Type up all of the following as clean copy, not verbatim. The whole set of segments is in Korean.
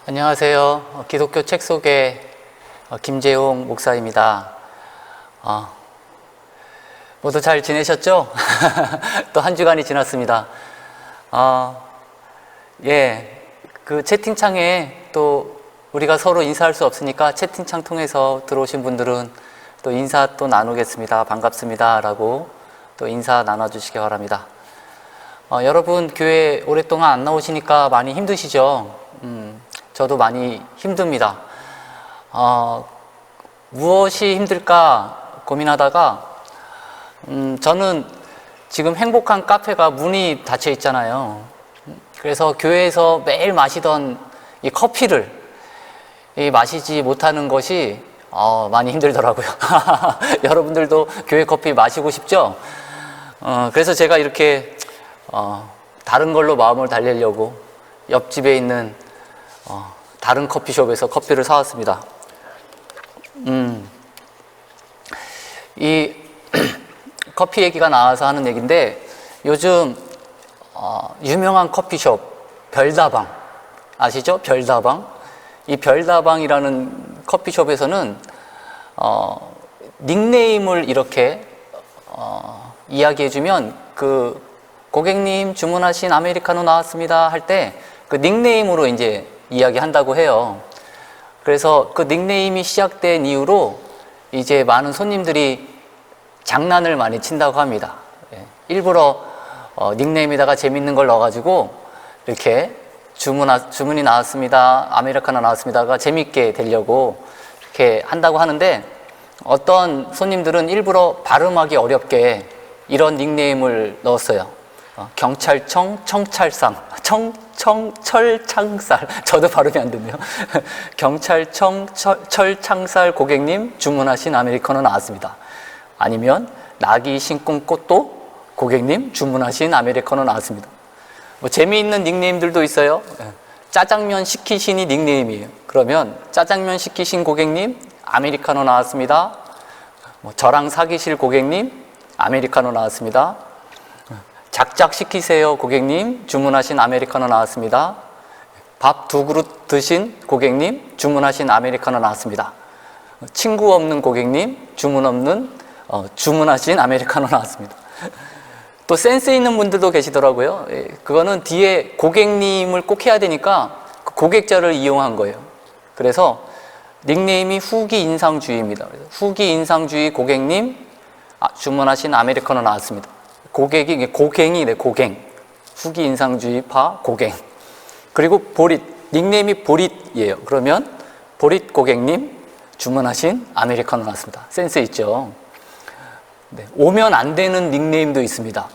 안녕하세요. 기독교 책 소개 김재용 목사입니다. 모두 잘 지내셨죠? 또 한 주간이 지났습니다. 그 채팅창에 또 우리가 서로 인사할 수 없으니까 채팅창 통해서 들어오신 분들은 또 인사 또 나누겠습니다. 반갑습니다. 라고 또 인사 나눠주시기 바랍니다. 여러분 교회 오랫동안 안 나오시니까 많이 힘드시죠? 저도 많이 힘듭니다. 무엇이 힘들까 고민하다가 저는 지금 행복한 카페가 문이 닫혀 있잖아요. 그래서 교회에서 매일 마시던 이 커피를 마시지 못하는 것이 많이 힘들더라고요. 여러분들도 교회 커피 마시고 싶죠? 그래서 제가 이렇게 다른 걸로 마음을 달래려고 옆집에 있는 다른 커피숍에서 커피를 사왔습니다. 이 커피 얘기가 나와서 하는 얘기인데, 요즘 유명한 커피숍 별다방 아시죠? 별다방. 이 별다방이라는 커피숍에서는 닉네임을 이렇게 이야기해주면, 그 고객님 주문하신 아메리카노 나왔습니다 할 때 그 닉네임으로 이제 이야기한다고 해요. 그래서 그 닉네임이 시작된 이후로 이제 많은 손님들이 장난을 많이 친다고 합니다. 일부러 닉네임에다가 재밌는 걸 넣어가지고 이렇게 주문이 나왔습니다, 아메리카노 나왔습니다가 재밌게 되려고 이렇게 한다고 하는데, 어떤 손님들은 일부러 발음하기 어렵게 이런 닉네임을 넣었어요. 경찰청 청찰상 철창살, 저도 발음이 안 됐네요. 경찰청 철창살 고객님 주문하신 아메리카노 나왔습니다. 아니면 낙이 신꾼 꽃도 고객님 주문하신 아메리카노 나왔습니다. 뭐 재미있는 닉네임들도 있어요. 짜장면 시키신이 닉네임이에요. 그러면 짜장면 시키신 고객님 아메리카노 나왔습니다. 저랑 사귀실 고객님 아메리카노 나왔습니다. 작작 시키세요 고객님 주문하신 아메리카노 나왔습니다. 밥 2그릇 드신 고객님 주문하신 아메리카노 나왔습니다. 친구 없는 고객님 주문하신 아메리카노 나왔습니다. 또 센스 있는 분들도 계시더라고요. 그거는 뒤에 고객님을 꼭 해야 되니까 그 고객자를 이용한 거예요. 그래서 닉네임이 후기인상주의입니다. 후기인상주의 고객님 주문하신 아메리카노 나왔습니다. 고갱이네, 고갱. 후기인상주의파 고갱. 그리고 보릿, 닉네임이 보릿이에요. 그러면 보릿 고객님 주문하신 아메리카노 나왔습니다. 센스 있죠? 네, 오면 안 되는 닉네임도 있습니다.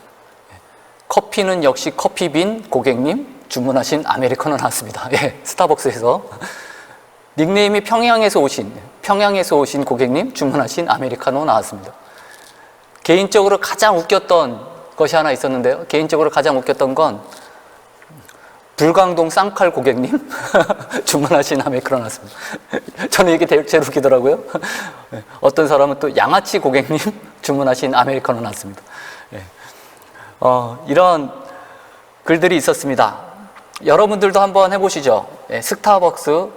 커피는 역시 커피빈 고객님 주문하신 아메리카노 나왔습니다. 스타벅스에서. 닉네임이 평양에서 오신 고객님 주문하신 아메리카노 나왔습니다. 개인적으로 가장 웃겼던 것이 하나 있었는데요. 개인적으로 가장 웃겼던 건 불광동 쌍칼 고객님 주문하신 아메리카노 나왔습니다. 저는 이게 제일 웃기더라고요. 어떤 사람은 또 양아치 고객님 주문하신 아메리카노 나왔습니다. 이런 글들이 있었습니다. 여러분들도 한번 해보시죠. 스타벅스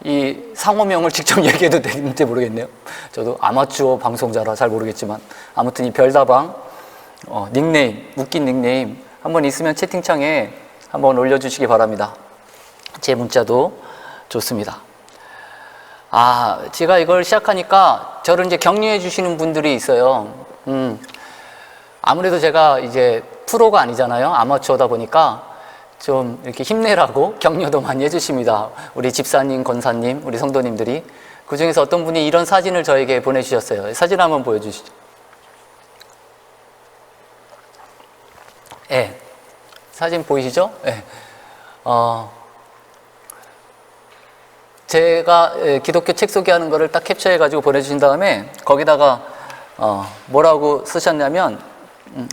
이 상호명을 직접 얘기해도 되는지 모르겠네요. 저도 아마추어 방송자라 잘 모르겠지만, 아무튼 이 별다방 닉네임, 웃긴 닉네임 한번 있으면 채팅창에 한번 올려주시기 바랍니다. 제 문자도 좋습니다. 제가 이걸 시작하니까 저를 이제 격려해 주시는 분들이 있어요. 아무래도 제가 이제 프로가 아니잖아요. 아마추어다 보니까 좀 이렇게 힘내라고 격려도 많이 해주십니다. 우리 집사님, 권사님, 우리 성도님들이. 그 중에서 어떤 분이 이런 사진을 저에게 보내주셨어요. 사진 한번 보여주시죠. 사진 보이시죠? 제가 기독교 책 소개하는 거를 딱 캡처해가지고 보내주신 다음에 거기다가 뭐라고 쓰셨냐면,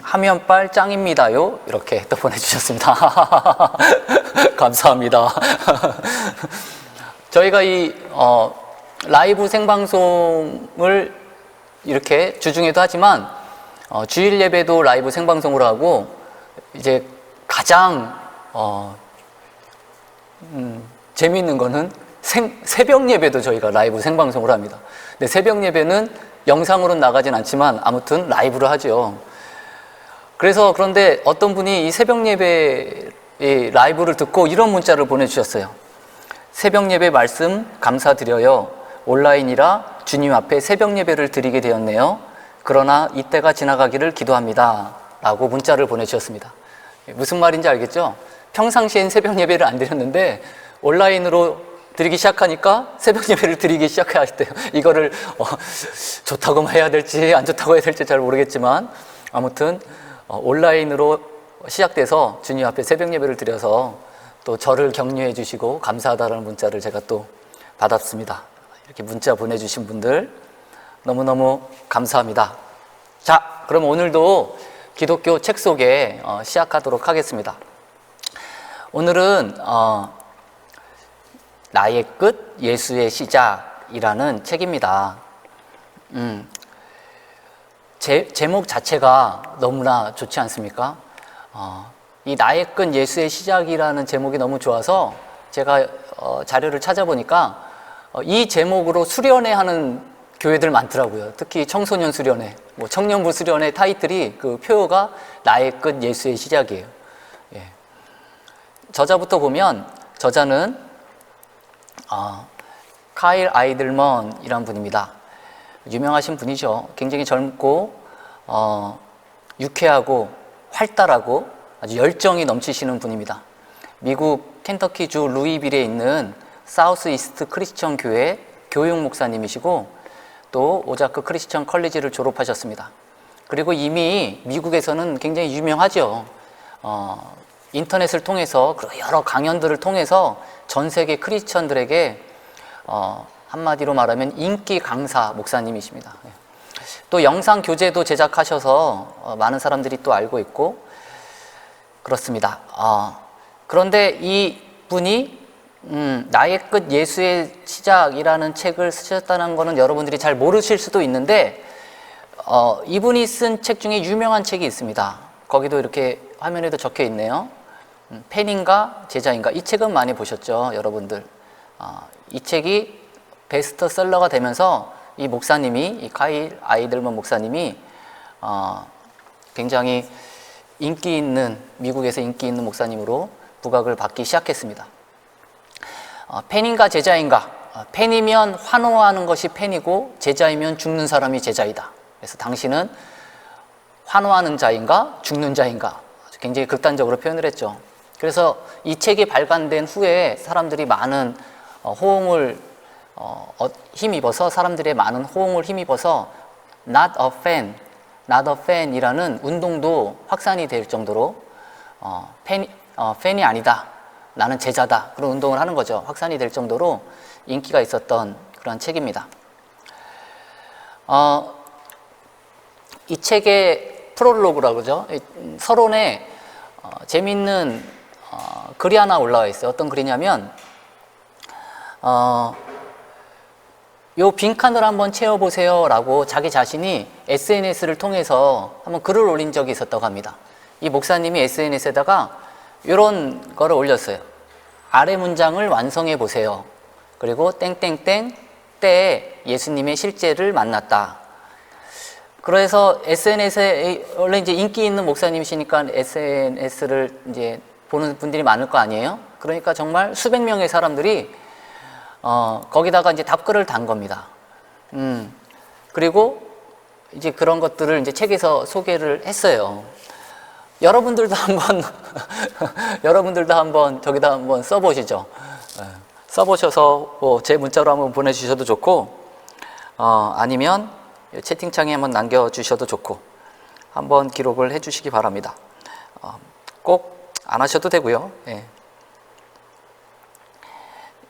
하면빨 짱입니다요. 이렇게 또 보내주셨습니다. 감사합니다. 저희가 이 라이브 생방송을 이렇게 주중에도 하지만 주일 예배도 라이브 생방송으로 하고, 이제 가장 재미있는 거는 새벽 예배도 저희가 라이브 생방송을 합니다. 근데 새벽 예배는 영상으로는 나가진 않지만 아무튼 라이브로 하죠. 그런데 어떤 분이 이 새벽 예배 라이브를 듣고 이런 문자를 보내주셨어요. 새벽 예배 말씀 감사드려요. 온라인이라 주님 앞에 새벽 예배를 드리게 되었네요. 그러나 이때가 지나가기를 기도합니다. 라고 문자를 보내주셨습니다. 무슨 말인지 알겠죠? 평상시엔 새벽 예배를 안 드렸는데 온라인으로 드리기 시작하니까 새벽 예배를 드리기 시작하셨대요. 이거를 좋다고 해야 될지 안 좋다고 해야 될지 잘 모르겠지만 아무튼 온라인으로 시작돼서 주님 앞에 새벽 예배를 드려서 또 저를 격려해 주시고 감사하다라는 문자를 제가 또 받았습니다. 이렇게 문자 보내주신 분들 너무너무 감사합니다. 자, 그럼 오늘도 기독교 책 소개 시작하도록 하겠습니다. 오늘은 나의 끝, 예수의 시작이라는 책입니다. 제목 자체가 너무나 좋지 않습니까? 이 나의 끝, 예수의 시작이라는 제목이 너무 좋아서 제가 자료를 찾아보니까 이 제목으로 수련회 하는 교회들 많더라고요. 특히 청소년 수련회, 청년부 수련회 타이틀이 그 표어가 나의 끝, 예수의 시작이에요. 예. 저자부터 보면 저자는 카일 아이들먼이라는 분입니다. 유명하신 분이죠. 굉장히 젊고 유쾌하고 활달하고 아주 열정이 넘치시는 분입니다. 미국 켄터키주 루이빌에 있는 사우스 이스트 크리스천 교회 교육 목사님이시고 또 오자크 크리스천 컬리지를 졸업하셨습니다. 그리고 이미 미국에서는 굉장히 유명하죠. 인터넷을 통해서 여러 강연들을 통해서 전 세계 크리스천들에게 한마디로 말하면 인기 강사 목사님이십니다. 또 영상 교재도 제작하셔서 많은 사람들이 또 알고 있고 그렇습니다. 그런데 이 분이 나의 끝 예수의 시작이라는 책을 쓰셨다는 것은 여러분들이 잘 모르실 수도 있는데 이분이 쓴 책 중에 유명한 책이 있습니다. 거기도 이렇게 화면에도 적혀 있네요. 팬인가 제자인가. 이 책은 많이 보셨죠, 여러분들. 이 책이 베스트셀러가 되면서 이 목사님이, 이 카일 아이들먼 목사님이 굉장히 인기 있는, 미국에서 인기 있는 목사님으로 부각을 받기 시작했습니다. 팬인가 제자인가. 팬이면 환호하는 것이 팬이고 제자이면 죽는 사람이 제자이다. 그래서 당신은 환호하는 자인가 죽는 자인가. 굉장히 극단적으로 표현을 했죠. 그래서 이 책이 발간된 후에 사람들이 많은 호응을 힘입어서, 사람들의 많은 호응을 힘입어서 Not a fan, Not a fan이라는 운동도 확산이 될 정도로 팬이 아니다, 나는 제자다, 그런 운동을 하는 거죠. 확산이 될 정도로 인기가 있었던 그런 책입니다. 이 책의 프롤로그라고 그러죠. 서론에 재미있는 글이 하나 올라와 있어요. 어떤 글이냐면 요 빈칸을 한번 채워보세요 라고 자기 자신이 SNS를 통해서 한번 글을 올린 적이 있었다고 합니다. 이 목사님이 SNS에다가 이런 거를 올렸어요. 아래 문장을 완성해 보세요. 그리고 땡땡땡 때에 예수님의 실제를 만났다. 그래서 SNS에 원래 이제 인기 있는 목사님이시니까 SNS를 이제 보는 분들이 많을 거 아니에요? 그러니까 정말 수백 명의 사람들이 거기다가 이제 답글을 단 겁니다. 그리고 이제 그런 것들을 이제 책에서 소개를 했어요. 여러분들도 한번 저기다 한번 써보시죠. 써보셔서 제 문자로 한번 보내주셔도 좋고, 아니면 채팅창에 한번 남겨주셔도 좋고, 한번 기록을 해주시기 바랍니다. 꼭 안 하셔도 되고요. 예.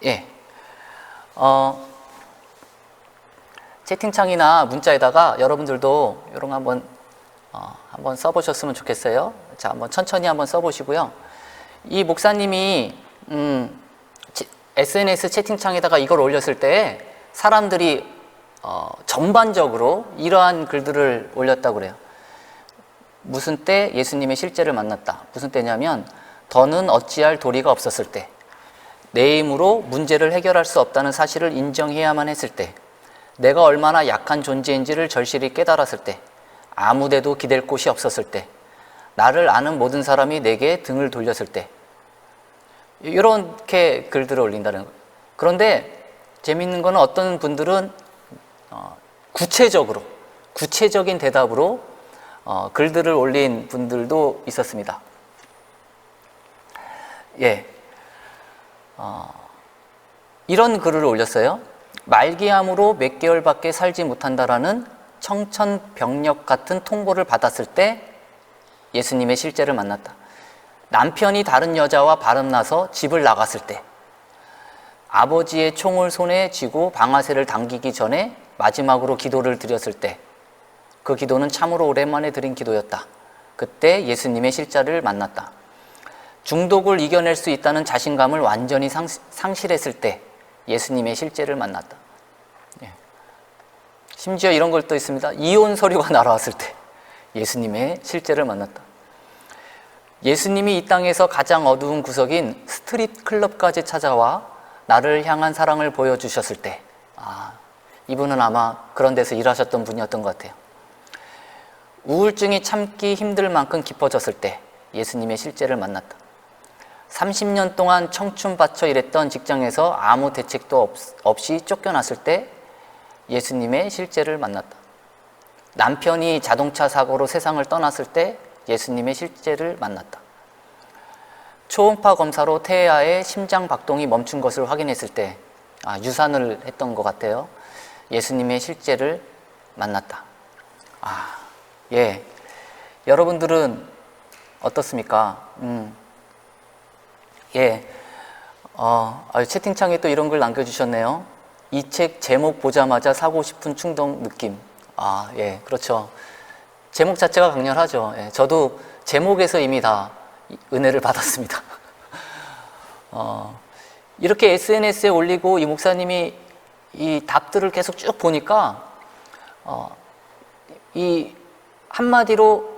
예. 채팅창이나 문자에다가 여러분들도 이런 거 한번 써보셨으면 좋겠어요. 자, 한번 천천히 한번 써보시고요. 이 목사님이 SNS 채팅창에다가 이걸 올렸을 때 사람들이 전반적으로 이러한 글들을 올렸다고 그래요. 무슨 때 예수님의 실제를 만났다. 무슨 때냐면 더는 어찌할 도리가 없었을 때. 내 힘으로 문제를 해결할 수 없다는 사실을 인정해야만 했을 때, 내가 얼마나 약한 존재인지를 절실히 깨달았을 때, 아무데도 기댈 곳이 없었을 때, 나를 아는 모든 사람이 내게 등을 돌렸을 때, 이렇게 글들을 올린다는 거예요. 그런데 재미있는 거는 어떤 분들은 구체적인 대답으로 글들을 올린 분들도 있었습니다. 예, 이런 글을 올렸어요. 말기암으로 몇 개월밖에 살지 못한다라는 청천벽력 같은 통보를 받았을 때 예수님의 실제를 만났다. 남편이 다른 여자와 바람나서 집을 나갔을 때, 아버지의 총을 손에 쥐고 방아쇠를 당기기 전에 마지막으로 기도를 드렸을 때, 그 기도는 참으로 오랜만에 드린 기도였다. 그때 예수님의 실제를 만났다. 중독을 이겨낼 수 있다는 자신감을 완전히 상실했을 때 예수님의 실제를 만났다. 예. 심지어 이런 걸 또 있습니다. 이혼 서류가 날아왔을 때 예수님의 실제를 만났다. 예수님이 이 땅에서 가장 어두운 구석인 스트릿 클럽까지 찾아와 나를 향한 사랑을 보여주셨을 때, 이분은 아마 그런 데서 일하셨던 분이었던 것 같아요. 우울증이 참기 힘들 만큼 깊어졌을 때 예수님의 실제를 만났다. 30년 동안 청춘 바쳐 일했던 직장에서 아무 대책도 없이 쫓겨났을 때 예수님의 실제를 만났다. 남편이 자동차 사고로 세상을 떠났을 때 예수님의 실제를 만났다. 초음파 검사로 태아의 심장 박동이 멈춘 것을 확인했을 때, 유산을 했던 것 같아요. 예수님의 실제를 만났다. 예, 여러분들은 어떻습니까? 예, 채팅창에 또 이런 글 남겨주셨네요. 이 책 제목 보자마자 사고 싶은 충동 느낌. 예, 그렇죠. 제목 자체가 강렬하죠. 예, 저도 제목에서 이미 다 은혜를 받았습니다. 이렇게 SNS에 올리고 이 목사님이 이 답들을 계속 쭉 보니까 이 한마디로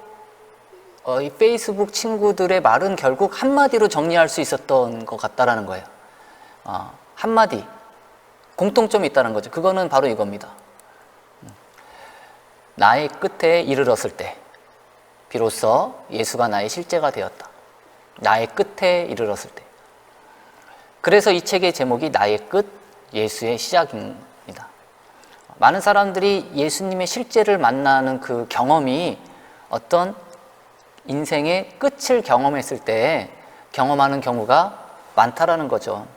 이 페이스북 친구들의 말은 결국 한마디로 정리할 수 있었던 것 같다라는 거예요. 한마디 공통점이 있다는 거죠. 그거는 바로 이겁니다. 나의 끝에 이르렀을 때 비로소 예수가 나의 실제가 되었다. 나의 끝에 이르렀을 때. 그래서 이 책의 제목이 나의 끝, 예수의 시작입니다. 많은 사람들이 예수님의 실제를 만나는 그 경험이 어떤 인생의 끝을 경험했을 때 경험하는 경우가 많다라는 거죠.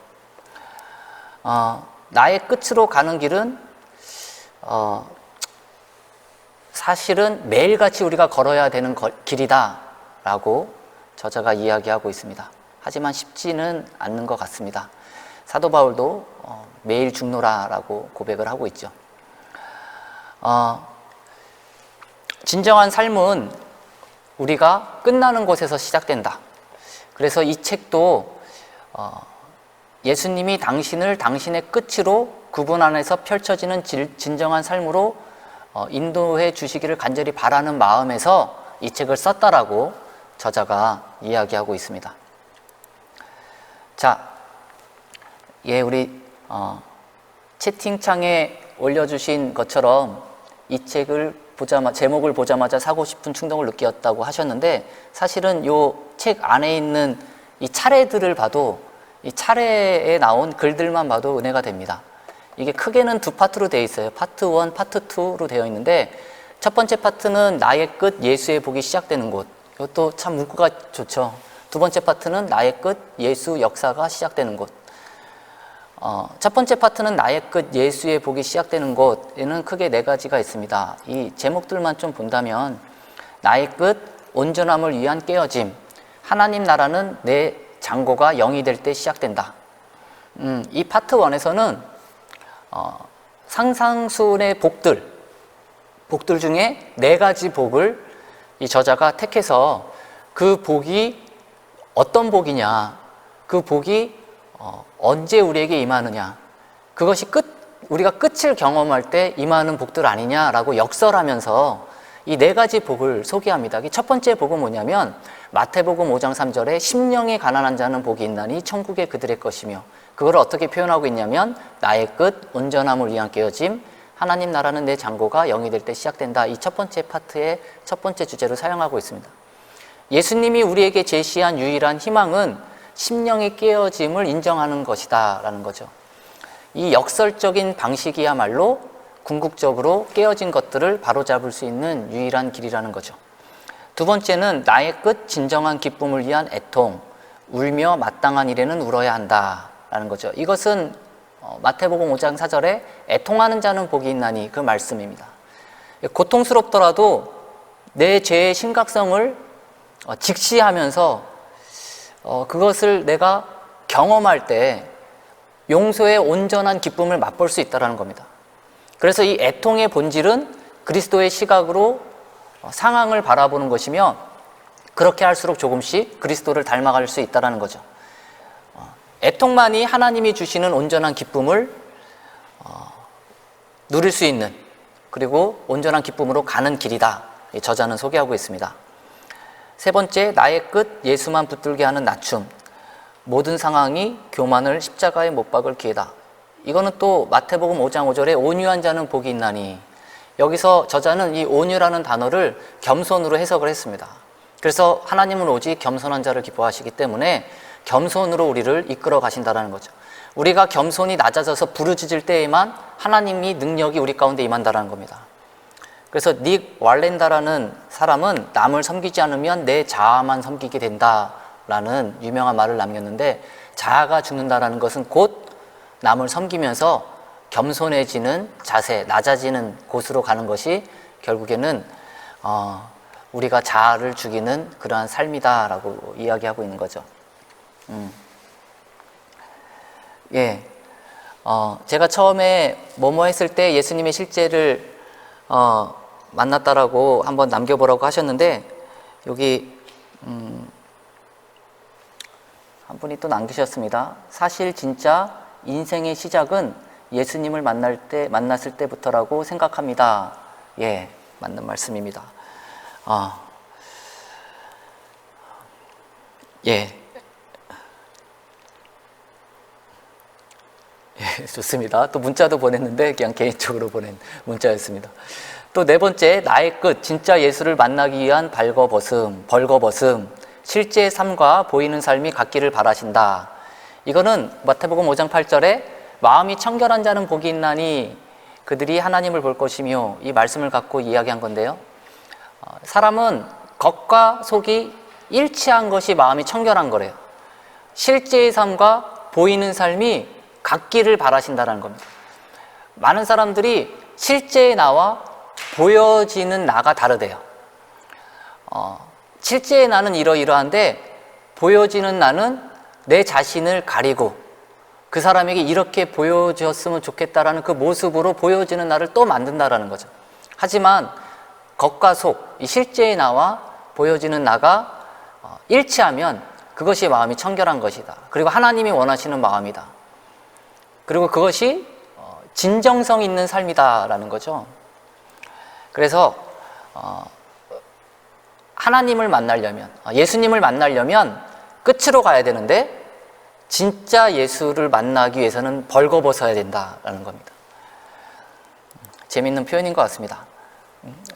나의 끝으로 가는 길은 사실은 매일같이 우리가 걸어야 되는 길이다라고 저자가 이야기하고 있습니다. 하지만 쉽지는 않는 것 같습니다. 사도 바울도 매일 죽노라라고 고백을 하고 있죠. 진정한 삶은 우리가 끝나는 곳에서 시작된다. 그래서 이 책도 예수님이 당신을 당신의 끝으로 그분 안에서 펼쳐지는 진정한 삶으로 인도해 주시기를 간절히 바라는 마음에서 이 책을 썼다라고 저자가 이야기하고 있습니다. 자, 예, 우리 채팅창에 올려주신 것처럼 이 책을 제목을 보자마자 사고 싶은 충동을 느꼈다고 하셨는데, 사실은 이 책 안에 있는 이 차례들을 봐도, 이 차례에 나온 글들만 봐도 은혜가 됩니다. 이게 크게는 두 파트로 되어 있어요. 파트 1, 파트 2로 되어 있는데, 첫 번째 파트는 나의 끝, 예수의 복이 시작되는 곳. 이것도 참 문구가 좋죠. 두 번째 파트는 나의 끝, 예수 역사가 시작되는 곳. 첫 번째 파트는 나의 끝, 예수의 복이 시작되는 곳에는 크게 네 가지가 있습니다. 이 제목들만 좀 본다면, 나의 끝, 온전함을 위한 깨어짐, 하나님 나라는 내 장고가 영이 될 때 시작된다. 이 파트 1에서는 상상순의 복들 중에 네 가지 복을 이 저자가 택해서 그 복이 어떤 복이냐, 그 복이 언제 우리에게 임하느냐, 그것이 우리가 끝을 경험할 때 임하는 복들 아니냐라고 역설하면서 이 네 가지 복을 소개합니다. 첫 번째 복은 뭐냐면 마태복음 5장 3절에 심령이 가난한 자는 복이 있나니 천국이 그들의 것이며, 그걸 어떻게 표현하고 있냐면 나의 끝, 온전함을 위한 깨어짐, 하나님 나라는 내 장고가 영이 될 때 시작된다. 이 첫 번째 파트의 첫 번째 주제로 사용하고 있습니다. 예수님이 우리에게 제시한 유일한 희망은 심령의 깨어짐을 인정하는 것이다 라는 거죠. 이 역설적인 방식이야말로 궁극적으로 깨어진 것들을 바로잡을 수 있는 유일한 길이라는 거죠. 두 번째는 나의 끝, 진정한 기쁨을 위한 애통, 울며 마땅한 일에는 울어야 한다 라는 거죠. 이것은 마태복음 5장 4절에 애통하는 자는 복이 있나니 그 말씀입니다. 고통스럽더라도 내 죄의 심각성을 직시하면서 그것을 내가 경험할 때 용서의 온전한 기쁨을 맛볼 수 있다는 겁니다. 그래서 이 애통의 본질은 그리스도의 시각으로 상황을 바라보는 것이며 그렇게 할수록 조금씩 그리스도를 닮아갈 수 있다는 거죠. 애통만이 하나님이 주시는 온전한 기쁨을 누릴 수 있는, 그리고 온전한 기쁨으로 가는 길이다. 이 저자는 소개하고 있습니다. 세 번째, 나의 끝, 예수만 붙들게 하는 낮춤. 모든 상황이 교만을 십자가에 못 박을 기회다. 이거는 또 마태복음 5장 5절에 온유한 자는 복이 있나니, 여기서 저자는 이 온유라는 단어를 겸손으로 해석을 했습니다. 그래서 하나님은 오직 겸손한 자를 기뻐하시기 때문에 겸손으로 우리를 이끌어 가신다는 거죠. 우리가 겸손이 낮아져서 부르짖을 때에만 하나님이 능력이 우리 가운데 임한다는 겁니다. 그래서 닉 왈렌다라는 사람은 남을 섬기지 않으면 내 자아만 섬기게 된다라는 유명한 말을 남겼는데, 자아가 죽는다라는 것은 곧 남을 섬기면서 겸손해지는 자세, 낮아지는 곳으로 가는 것이 결국에는 우리가 자아를 죽이는 그러한 삶이다라고 이야기하고 있는 거죠. 제가 처음에 뭐뭐 했을 때 예수님의 실제를 만났다라고 한번 남겨보라고 하셨는데, 여기 한 분이 또 남기셨습니다. 사실 진짜 인생의 시작은 예수님을 만났을 때부터라고 생각합니다. 예, 맞는 말씀입니다. 좋습니다. 또 문자도 보냈는데 그냥 개인적으로 보낸 문자였습니다. 또 네 번째, 나의 끝, 진짜 예수를 만나기 위한 벌거벗음, 실제의 삶과 보이는 삶이 같기를 바라신다. 이거는 마태복음 5장 8절에 마음이 청결한 자는 복이 있나니 그들이 하나님을 볼 것이며, 이 말씀을 갖고 이야기한 건데요. 사람은 겉과 속이 일치한 것이 마음이 청결한 거래요. 실제의 삶과 보이는 삶이 같기를 바라신다는 겁니다. 많은 사람들이 실제의 나와 보여지는 나가 다르대요. 실제의 나는 이러이러한데 보여지는 나는 내 자신을 가리고 그 사람에게 이렇게 보여졌으면 좋겠다라는 그 모습으로 보여지는 나를 또 만든다라는 거죠. 하지만 겉과 속, 이 실제의 나와 보여지는 나가 일치하면 그것이 마음이 청결한 것이다. 그리고 하나님이 원하시는 마음이다. 그리고 그것이 진정성 있는 삶이다라는 거죠. 그래서 하나님을 만나려면, 예수님을 만나려면 끝으로 가야 되는데, 진짜 예수를 만나기 위해서는 벌거벗어야 된다라는 겁니다. 재미있는 표현인 것 같습니다.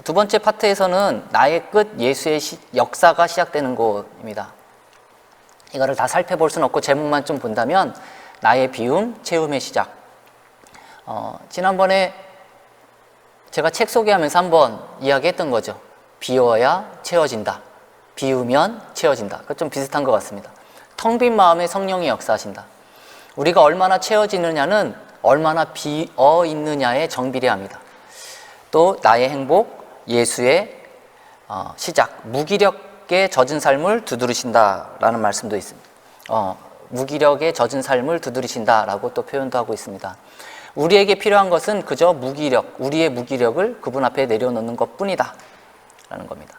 두 번째 파트에서는 나의 끝, 예수의 역사가 시작되는 곳입니다. 이거를 다 살펴볼 수는 없고 제목만 좀 본다면 나의 비움, 채움의 시작. 지난번에 제가 책 소개하면서 한번 이야기했던 거죠. 비워야 채워진다. 비우면 채워진다. 그거 좀 비슷한 것 같습니다. 텅 빈 마음에 성령이 역사하신다. 우리가 얼마나 채워지느냐는 얼마나 비어 있느냐에 정비례합니다. 또 나의 행복, 예수의 시작, 무기력에 젖은 삶을 두드리신다라는 말씀도 있습니다. 무기력에 젖은 삶을 두드리신다라고 또 표현도 하고 있습니다. 우리에게 필요한 것은 그저 우리의 무기력을 그분 앞에 내려놓는 것뿐이다 라는 겁니다.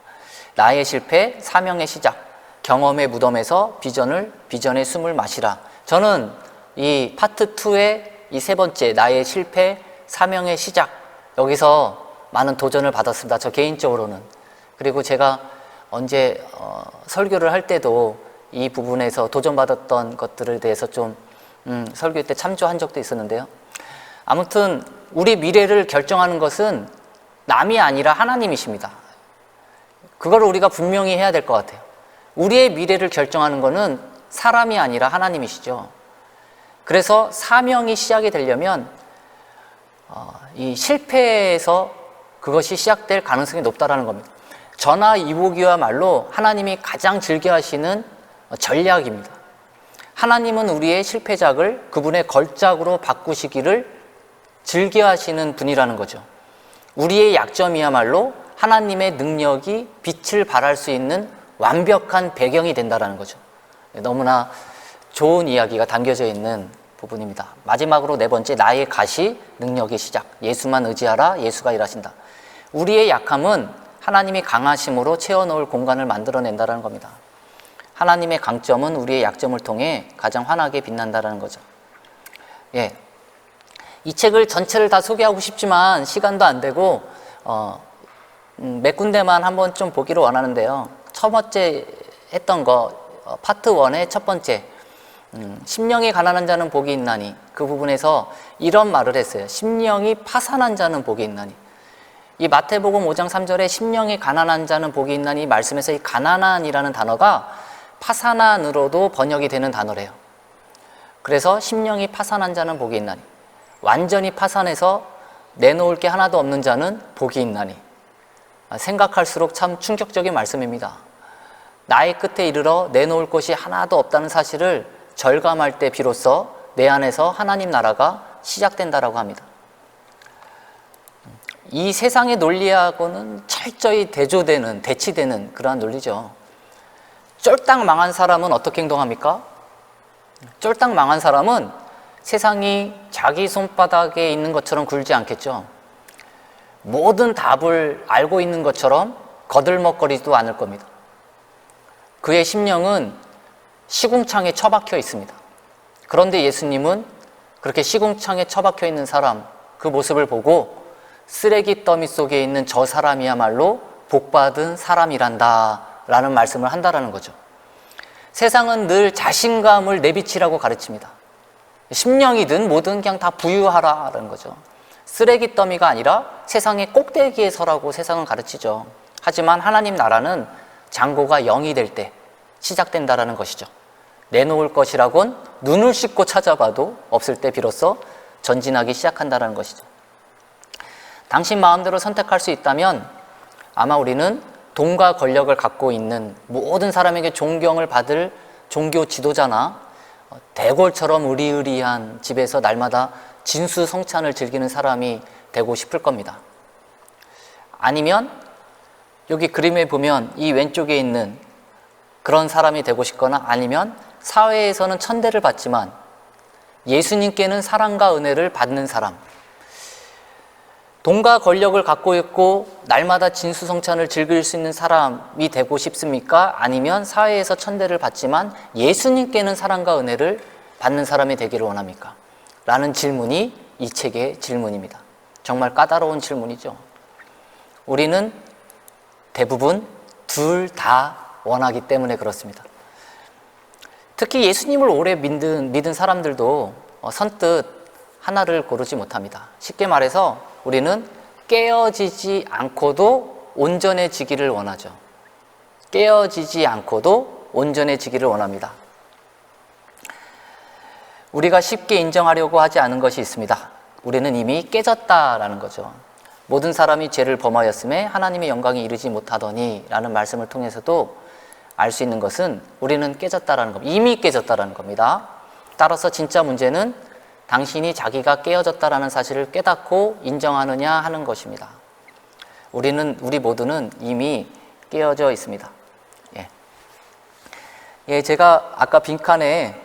나의 실패, 사명의 시작, 경험의 무덤에서 비전의 숨을 마시라. 저는 이 파트 2의 이 세 번째, 나의 실패, 사명의 시작, 여기서 많은 도전을 받았습니다. 저 개인적으로는. 그리고 제가 언제 설교를 할 때도 이 부분에서 도전받았던 것들에 대해서 좀 설교 때 참조한 적도 있었는데요. 아무튼 우리 미래를 결정하는 것은 남이 아니라 하나님이십니다. 그걸 우리가 분명히 해야 될 것 같아요. 우리의 미래를 결정하는 것은 사람이 아니라 하나님이시죠. 그래서 사명이 시작이 되려면 이 실패에서 그것이 시작될 가능성이 높다라는 겁니다. 전화위복이야말로 하나님이 가장 즐겨하시는 전략입니다. 하나님은 우리의 실패작을 그분의 걸작으로 바꾸시기를 즐겨하시는 분이라는 거죠. 우리의 약점이야말로 하나님의 능력이 빛을 발할 수 있는 완벽한 배경이 된다는 거죠. 너무나 좋은 이야기가 담겨져 있는 부분입니다. 마지막으로 네 번째, 나의 가시, 능력의 시작. 예수만 의지하라, 예수가 일하신다. 우리의 약함은 하나님이 강하심으로 채워놓을 공간을 만들어낸다는 겁니다. 하나님의 강점은 우리의 약점을 통해 가장 환하게 빛난다는 거죠. 예, 이 책을 전체를 다 소개하고 싶지만 시간도 안 되고 몇 군데만 한번 좀 보기를 원하는데요. 첫 번째 했던 거 파트 1의 첫 번째, 심령이 가난한 자는 복이 있나니, 그 부분에서 이런 말을 했어요. 심령이 파산한 자는 복이 있나니. 이 마태복음 5장 3절에 심령이 가난한 자는 복이 있나니 말씀에서 이 가난한이라는 단어가 파산한으로도 번역이 되는 단어래요. 그래서 심령이 파산한 자는 복이 있나니, 완전히 파산해서 내놓을 게 하나도 없는 자는 복이 있나니. 생각할수록 참 충격적인 말씀입니다. 나의 끝에 이르러 내놓을 것이 하나도 없다는 사실을 절감할 때 비로소 내 안에서 하나님 나라가 시작된다라고 합니다. 이 세상의 논리하고는 철저히 대치되는 그러한 논리죠. 쫄딱 망한 사람은 어떻게 행동합니까? 쫄딱 망한 사람은 세상이 자기 손바닥에 있는 것처럼 굴지 않겠죠. 모든 답을 알고 있는 것처럼 거들먹거리지도 않을 겁니다. 그의 심령은 시궁창에 처박혀 있습니다. 그런데 예수님은 그렇게 시궁창에 처박혀 있는 사람, 그 모습을 보고 쓰레기 더미 속에 있는 저 사람이야말로 복받은 사람이란다 라는 말씀을 한다라는 거죠. 세상은 늘 자신감을 내비치라고 가르칩니다. 심령이든 뭐든 그냥 다 부유하라는 거죠. 쓰레기 더미가 아니라 세상의 꼭대기에 서라고 세상은 가르치죠. 하지만 하나님 나라는 장고가 0이 될 때 시작된다라는 것이죠. 내놓을 것이라곤 눈을 씻고 찾아봐도 없을 때 비로소 전진하기 시작한다는 것이죠. 당신 마음대로 선택할 수 있다면 아마 우리는 돈과 권력을 갖고 있는 모든 사람에게 존경을 받을 종교 지도자나 대골처럼 의리의리한 집에서 날마다 진수성찬을 즐기는 사람이 되고 싶을 겁니다. 아니면 여기 그림에 보면 이 왼쪽에 있는 그런 사람이 되고 싶거나, 아니면 사회에서는 천대를 받지만 예수님께는 사랑과 은혜를 받는 사람, 돈과 권력을 갖고 있고 날마다 진수성찬을 즐길 수 있는 사람이 되고 싶습니까? 아니면 사회에서 천대를 받지만 예수님께는 사랑과 은혜를 받는 사람이 되기를 원합니까? 라는 질문이 이 책의 질문입니다. 정말 까다로운 질문이죠. 우리는 대부분 둘 다 원하기 때문에 그렇습니다. 특히 예수님을 오래 믿은 사람들도 선뜻 하나를 고르지 못합니다. 쉽게 말해서 우리는 깨어지지 않고도 온전해지기를 원하죠. 깨어지지 않고도 온전해지기를 원합니다. 우리가 쉽게 인정하려고 하지 않은 것이 있습니다. 우리는 이미 깨졌다라는 거죠. 모든 사람이 죄를 범하였음에 하나님의 영광에 이르지 못하더니 라는 말씀을 통해서도 알 수 있는 것은 우리는 깨졌다라는 겁니다. 이미 깨졌다라는 겁니다. 따라서 진짜 문제는 당신이 자기가 깨어졌다라는 사실을 깨닫고 인정하느냐 하는 것입니다. 우리 모두는 이미 깨어져 있습니다. 제가 아까 빈칸에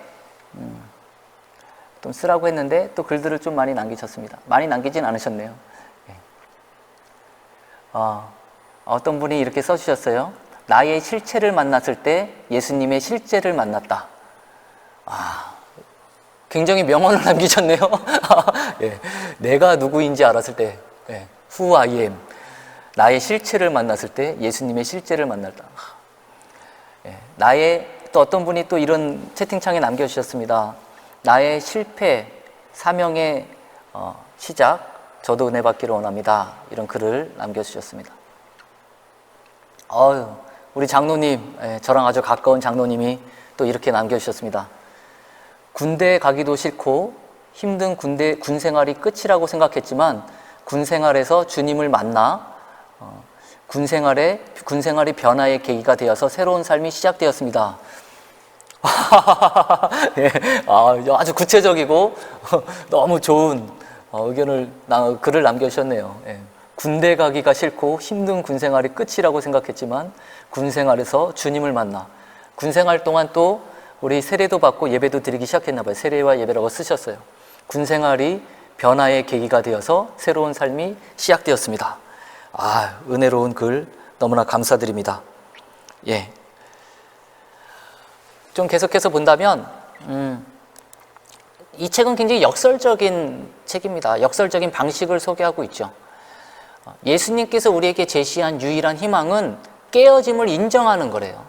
좀 쓰라고 했는데 또 글들을 좀 많이 남기셨습니다. 많이 남기진 않으셨네요. 어떤 분이 이렇게 써주셨어요. 나의 실체를 만났을 때 예수님의 실제를 만났다. 굉장히 명언을 남기셨네요. 내가 누구인지 알았을 때, Who I am. 나의 실체를 만났을 때 예수님의 실제를 만났다. 또 어떤 분이 또 이런 채팅창에 남겨주셨습니다. 나의 실패, 사명의 시작, 저도 은혜 받기를 원합니다. 이런 글을 남겨주셨습니다. 우리 장로님, 저랑 아주 가까운 장로님이 또 이렇게 남겨주셨습니다. 군대 가기도 싫고 힘든 군 생활이 끝이라고 생각했지만 군 생활에서 주님을 만나 군 생활이 변화의 계기가 되어서 새로운 삶이 시작되었습니다. 예, 아주 구체적이고 너무 좋은 글을 남겨주셨네요. 예. 군대 가기가 싫고 힘든 군 생활이 끝이라고 생각했지만 군 생활에서 주님을 만나 군 생활 동안 또 우리 세례도 받고 예배도 드리기 시작했나 봐요. 세례와 예배라고 쓰셨어요. 군 생활이 변화의 계기가 되어서 새로운 삶이 시작되었습니다. 은혜로운 글 너무나 감사드립니다. 예. 좀 계속해서 본다면 이 책은 굉장히 역설적인 책입니다. 역설적인 방식을 소개하고 있죠. 예수님께서 우리에게 제시한 유일한 희망은 깨어짐을 인정하는 거래요.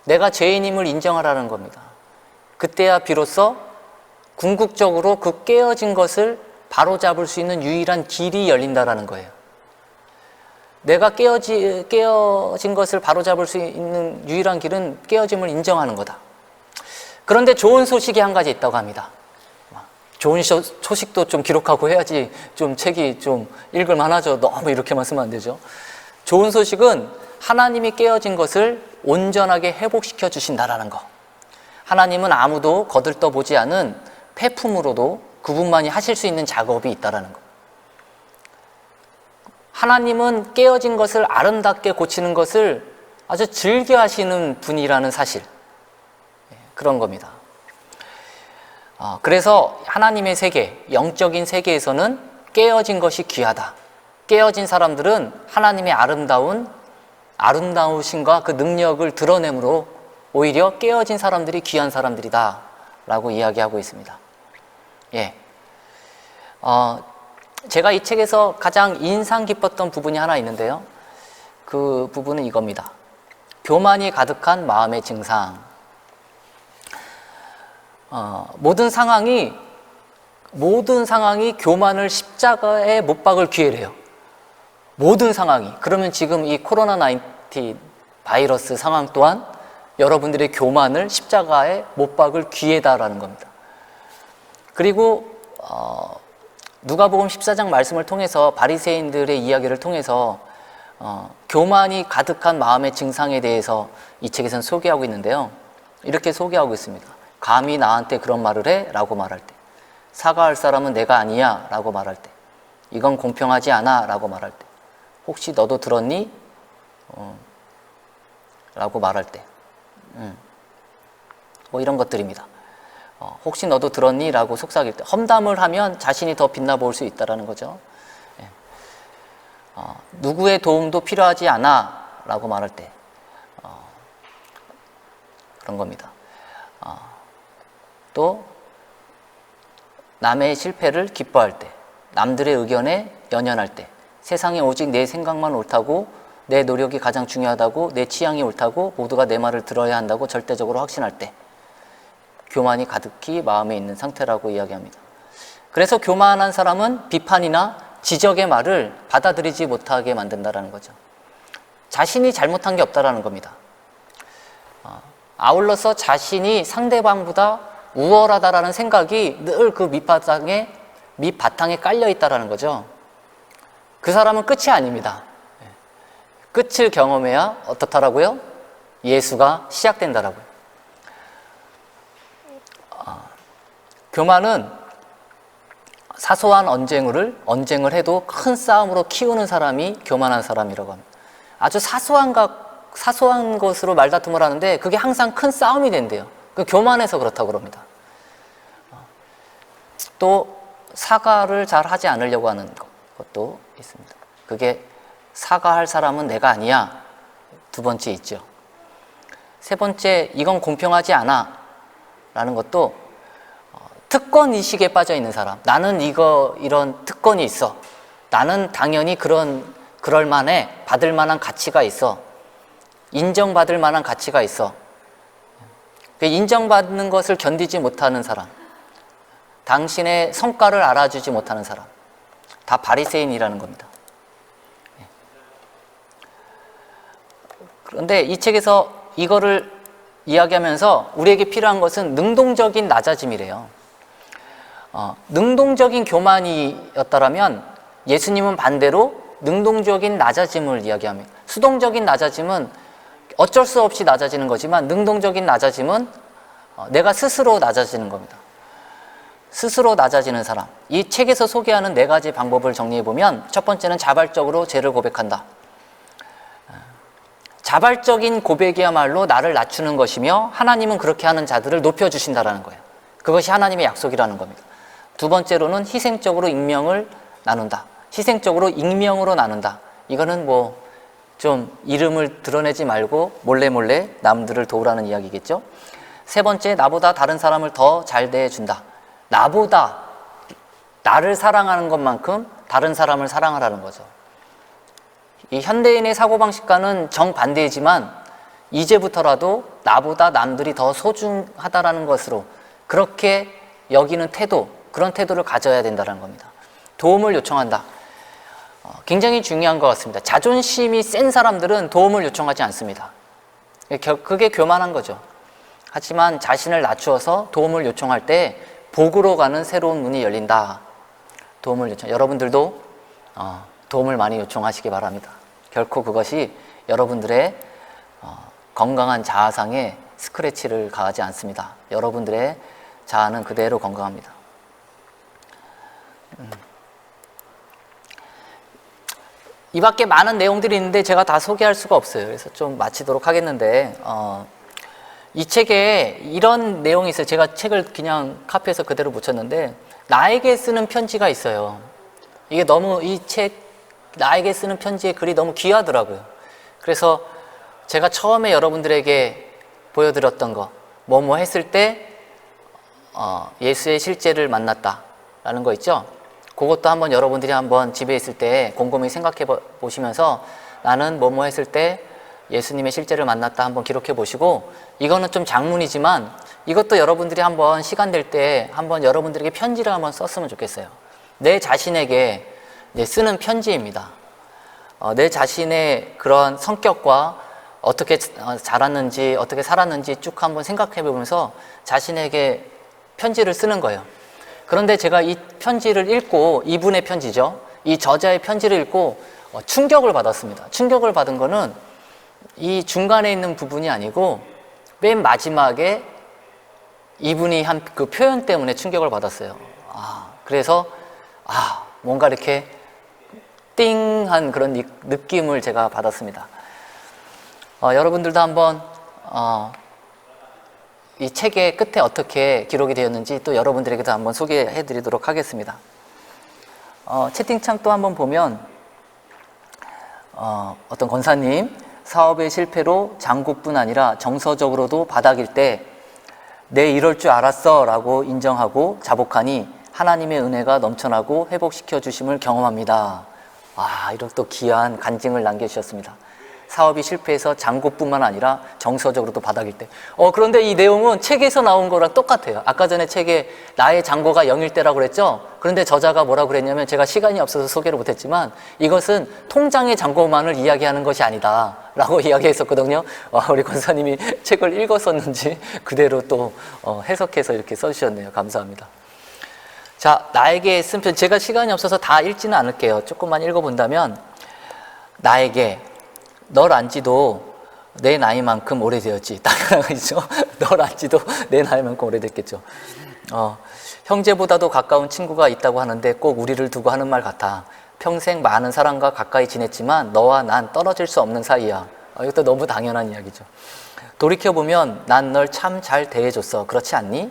내가 죄인임을 인정하라는 겁니다. 그때야 비로소 궁극적으로 그 깨어진 것을 바로잡을 수 있는 유일한 길이 열린다라는 거예요. 내가 깨어진 것을 바로잡을 수 있는 유일한 길은 깨어짐을 인정하는 거다. 그런데 좋은 소식이 한 가지 있다고 합니다. 좋은 소식도 좀 기록하고 해야지 좀 책이 좀 읽을만 하죠. 너무 이렇게만 쓰면 안 되죠. 좋은 소식은 하나님이 깨어진 것을 온전하게 회복시켜 주신다라는 거. 하나님은 아무도 거들떠보지 않은 폐품으로도 그분만이 하실 수 있는 작업이 있다라는 거. 하나님은 깨어진 것을 아름답게 고치는 것을 아주 즐겨 하시는 분이라는 사실, 그런 겁니다. 그래서 하나님의 세계, 영적인 세계에서는 깨어진 것이 귀하다. 깨어진 사람들은 하나님의 아름다우심과 그 능력을 드러내므로 오히려 깨어진 사람들이 귀한 사람들이다 라고 이야기하고 있습니다. 예. 제가 이 책에서 가장 인상 깊었던 부분이 하나 있는데요. 그 부분은 이겁니다. 교만이 가득한 마음의 증상. 모든 상황이 교만을 십자가에 못 박을 기회래요. 모든 상황이. 그러면 지금 이 코로나19 바이러스 상황 또한 여러분들의 교만을 십자가에 못 박을 기회다라는 겁니다. 그리고 누가복음 14장 말씀을 통해서 바리새인들의 이야기를 통해서 교만이 가득한 마음의 증상에 대해서 이 책에서는 소개하고 있는데요. 이렇게 소개하고 있습니다. 감히 나한테 그런 말을 해? 라고 말할 때, 사과할 사람은 내가 아니야? 라고 말할 때, 이건 공평하지 않아? 라고 말할 때, 혹시 너도 들었니? 라고 말할 때, 뭐 이런 것들입니다. 혹시 너도 들었니? 라고 속삭일 때, 험담을 하면 자신이 더 빛나 보일 수 있다는 거죠. 예. 누구의 도움도 필요하지 않아? 라고 말할 때, 그런 겁니다. 또 남의 실패를 기뻐할 때, 남들의 의견에 연연할 때, 세상에 오직 내 생각만 옳다고, 내 노력이 가장 중요하다고, 내 취향이 옳다고, 모두가 내 말을 들어야 한다고 절대적으로 확신할 때, 교만이 가득히 마음에 있는 상태라고 이야기합니다. 그래서 교만한 사람은 비판이나 지적의 말을 받아들이지 못하게 만든다는 거죠. 자신이 잘못한 게 없다는 겁니다. 아울러서 자신이 상대방보다 우월하다라는 생각이 늘 그 밑바탕에 깔려있다는 거죠. 그 사람은 끝이 아닙니다. 끝을 경험해야 어떻다라고요? 예수가 시작된다라고요. 교만은 사소한 언쟁을 해도 큰 싸움으로 키우는 사람이 교만한 사람이라고 합니다. 아주 사소한 것으로 말다툼을 하는데 그게 항상 큰 싸움이 된대요. 그 교만해서 그렇다고 그럽니다. 또 사과를 잘 하지 않으려고 하는 것도 있습니다. 그게 사과할 사람은 내가 아니야. 두 번째 있죠. 세 번째, 이건 공평하지 않아 라는 것도 특권 의식에 빠져 있는 사람. 나는 이런 특권이 있어. 나는 당연히 그럴 만해. 받을 만한 가치가 있어. 인정받을 만한 가치가 있어. 인정받는 것을 견디지 못하는 사람. 당신의 성과를 알아주지 못하는 사람. 다 바리새인이라는 겁니다. 그런데 이 책에서 이거를 이야기하면서 우리에게 필요한 것은 능동적인 낮아짐이래요. 능동적인 교만이었다면 예수님은 반대로 능동적인 낮아짐을 이야기합니다. 수동적인 낮아짐은 어쩔 수 없이 낮아지는 거지만 능동적인 낮아짐은 내가 스스로 낮아지는 겁니다. 스스로 낮아지는 사람. 이 책에서 소개하는 4가지 방법을 정리해보면 첫 번째는 자발적으로 죄를 고백한다. 자발적인 고백이야말로 나를 낮추는 것이며 하나님은 그렇게 하는 자들을 높여주신다는 거예요. 그것이 하나님의 약속이라는 겁니다. 두 번째로는 희생적으로 익명을 나눈다. 희생적으로 익명으로 나눈다. 이거는 좀 이름을 드러내지 말고 몰래 남들을 도우라는 이야기겠죠. 세 번째, 나보다 다른 사람을 더 잘 대해준다. 나보다 나를 사랑하는 것만큼 다른 사람을 사랑하라는 거죠. 이 현대인의 사고방식과는 정반대이지만 이제부터라도 나보다 남들이 더 소중하다라는 것으로 그렇게 여기는 태도, 그런 태도를 가져야 된다는 겁니다. 도움을 요청한다. 굉장히 중요한 것 같습니다. 자존심이 센 사람들은 도움을 요청하지 않습니다. 그게 교만한 거죠. 하지만 자신을 낮추어서 도움을 요청할 때 복으로 가는 새로운 문이 열린다. 도움을 요청. 여러분들도 도움을 많이 요청하시기 바랍니다. 결코 그것이 여러분들의 건강한 자아상에 스크래치를 가하지 않습니다. 여러분들의 자아는 그대로 건강합니다. 이 밖에 많은 내용들이 있는데 제가 다 소개할 수가 없어요. 그래서 좀 마치도록 하겠는데 이 책에 이런 내용이 있어요. 제가 책을 그냥 카피해서 그대로 붙였는데 나에게 쓰는 편지가 있어요. 이게 너무 이 책 나에게 쓰는 편지의 글이 너무 귀하더라고요. 그래서 제가 처음에 여러분들에게 보여드렸던 거 뭐뭐 했을 때 예수의 실제를 만났다라는 거 있죠. 그것도 한번 여러분들이 한번 집에 있을 때 곰곰이 생각해 보시면서 나는 뭐뭐 했을 때 예수님의 실제를 만났다 한번 기록해 보시고, 이거는 좀 장문이지만 이것도 여러분들이 한번 시간 될 때 한번 여러분들에게 편지를 한번 썼으면 좋겠어요. 내 자신에게 쓰는 편지입니다. 내 자신의 그런 성격과 어떻게 자랐는지 어떻게 살았는지 쭉 한번 생각해 보면서 자신에게 편지를 쓰는 거예요. 그런데 제가 이 편지를 읽고, 이분의 편지죠, 이 저자의 편지를 읽고 충격을 받았습니다. 충격을 받은 거는 이 중간에 있는 부분이 아니고 맨 마지막에 이분이 한 그 표현 때문에 충격을 받았어요. 그래서 뭔가 이렇게 띵한 그런 느낌을 제가 받았습니다. 여러분들도 한번 이 책의 끝에 어떻게 기록이 되었는지 또 여러분들에게도 한번 소개해 드리도록 하겠습니다. 채팅창 또 한번 보면 어떤 권사님, 사업의 실패로 장국뿐 아니라 정서적으로도 바닥일 때 내 이럴 줄 알았어 라고 인정하고 자복하니 하나님의 은혜가 넘쳐나고 회복시켜 주심을 경험합니다. 이런 또 귀한 간증을 남겨주셨습니다. 사업이 실패해서 장고뿐만 아니라 정서적으로도 바닥일 때. 그런데 이 내용은 책에서 나온 거랑 똑같아요. 아까 전에 책에 나의 장고가 0일 때라고 그랬죠? 그런데 저자가 뭐라고 그랬냐면, 제가 시간이 없어서 소개를 못했지만 이것은 통장의 장고만을 이야기하는 것이 아니다 라고 이야기했었거든요. 우리 권사님이 책을 읽었었는지 그대로 또 해석해서 이렇게 써주셨네요. 감사합니다. 자, 나에게 쓴 편, 제가 시간이 없어서 다 읽지는 않을게요. 조금만 읽어본다면, 나에게 널 안지도 내 나이만큼 오래되었지. 당연하죠. 널 안지도 내 나이만큼 오래됐겠죠. 형제보다도 가까운 친구가 있다고 하는데 꼭 우리를 두고 하는 말 같아. 평생 많은 사람과 가까이 지냈지만 너와 난 떨어질 수 없는 사이야. 이것도 너무 당연한 이야기죠. 돌이켜보면 난 널 참 잘 대해줬어. 그렇지 않니?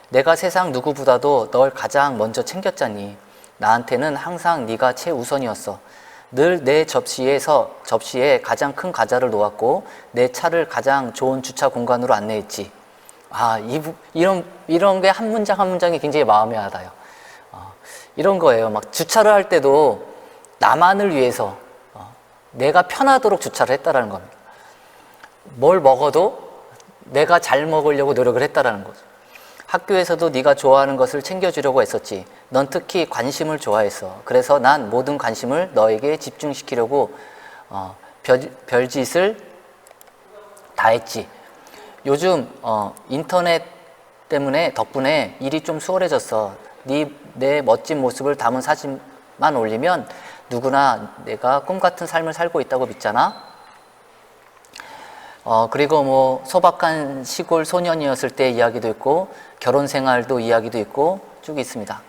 내가 세상 누구보다도 널 가장 먼저 챙겼잖니. 나한테는 항상 네가 최우선이었어. 늘 내 접시에 가장 큰 과자를 놓았고 내 차를 가장 좋은 주차 공간으로 안내했지. 이런 게 한 문장 한 문장이 굉장히 마음에 와닿아요. 이런 거예요. 막 주차를 할 때도 나만을 위해서 내가 편하도록 주차를 했다라는 겁니다. 뭘 먹어도 내가 잘 먹으려고 노력을 했다라는 거죠. 학교에서도 네가 좋아하는 것을 챙겨주려고 했었지. 넌 특히 관심을 좋아했어. 그래서 난 모든 관심을 너에게 집중시키려고 별짓을 다 했지. 요즘 인터넷 때문에 덕분에 일이 좀 수월해졌어. 내 멋진 모습을 담은 사진만 올리면 누구나 내가 꿈 같은 삶을 살고 있다고 믿잖아. 그리고 뭐 소박한 시골 소년이었을 때 이야기도 있고 결혼 생활도 이야기도 있고 쭉 있습니다.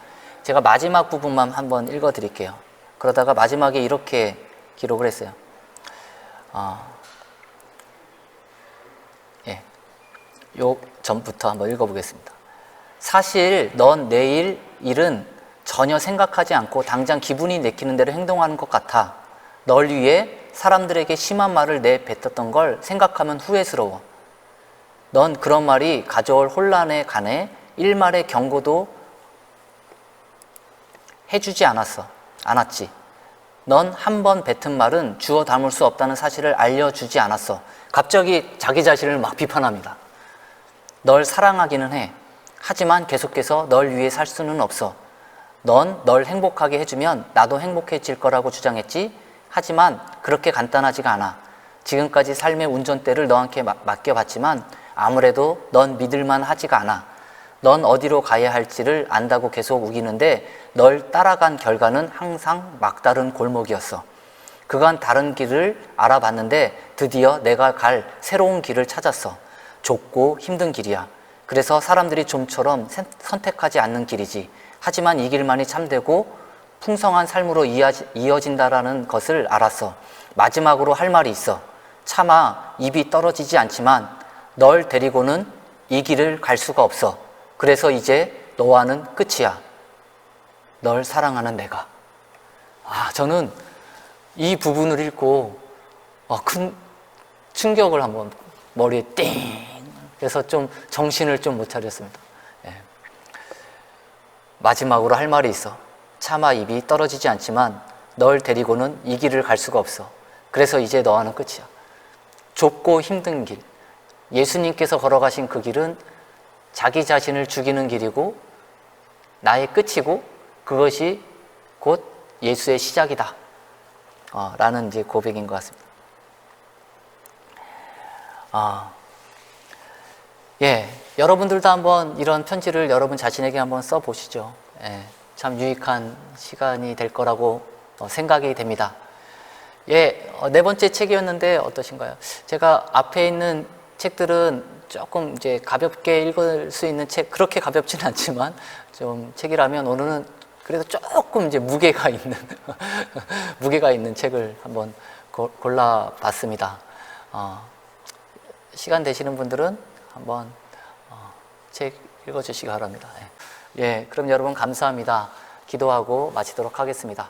제가 마지막 부분만 한번 읽어 드릴게요. 그러다가 마지막에 이렇게 기록을 했어요. 요 전부터 한번 읽어보겠습니다. 사실 넌 내일 일은 전혀 생각하지 않고 당장 기분이 내키는 대로 행동하는 것 같아. 널 위해 사람들에게 심한 말을 내뱉었던 걸 생각하면 후회스러워. 넌 그런 말이 가져올 혼란에 관해 일말의 경고도 해주지 않았지. 넌 한 번 뱉은 말은 주워 담을 수 없다는 사실을 알려주지 않았어. 갑자기 자기 자신을 막 비판합니다. 널 사랑하기는 해. 하지만 계속해서 널 위해 살 수는 없어. 넌 널 행복하게 해주면 나도 행복해질 거라고 주장했지. 하지만 그렇게 간단하지가 않아. 지금까지 삶의 운전대를 너한테 맡겨봤지만 아무래도 넌 믿을만 하지가 않아. 넌 어디로 가야 할지를 안다고 계속 우기는데 널 따라간 결과는 항상 막다른 골목이었어. 그간 다른 길을 알아봤는데 드디어 내가 갈 새로운 길을 찾았어. 좁고 힘든 길이야. 그래서 사람들이 좀처럼 선택하지 않는 길이지. 하지만 이 길만이 참되고 풍성한 삶으로 이어진다라는 것을 알았어. 마지막으로 할 말이 있어. 차마 입이 떨어지지 않지만 널 데리고는 이 길을 갈 수가 없어. 그래서 이제 너와는 끝이야. 널 사랑하는 내가. 저는 이 부분을 읽고 큰 충격을 한번 머리에 띵 그래서 좀 정신을 좀 못 차렸습니다. 마지막으로 할 말이 있어. 차마 입이 떨어지지 않지만 널 데리고는 이 길을 갈 수가 없어. 그래서 이제 너와는 끝이야. 좁고 힘든 길. 예수님께서 걸어가신 그 길은 자기 자신을 죽이는 길이고 나의 끝이고 그것이 곧 예수의 시작이다. 라는 이제 고백인 것 같습니다. 여러분들도 한번 이런 편지를 여러분 자신에게 한번 써보시죠. 참 유익한 시간이 될 거라고 생각이 됩니다. 네 번째 책이었는데 어떠신가요? 제가 앞에 있는 책들은 조금 이제 가볍게 읽을 수 있는 책, 그렇게 가볍지는 않지만 좀 책이라면 오늘은 그래도 조금 이제 무게가 있는 책을 한번 골라봤습니다. 시간 되시는 분들은 한번 책 읽어주시기 바랍니다. 그럼 여러분 감사합니다. 기도하고 마치도록 하겠습니다.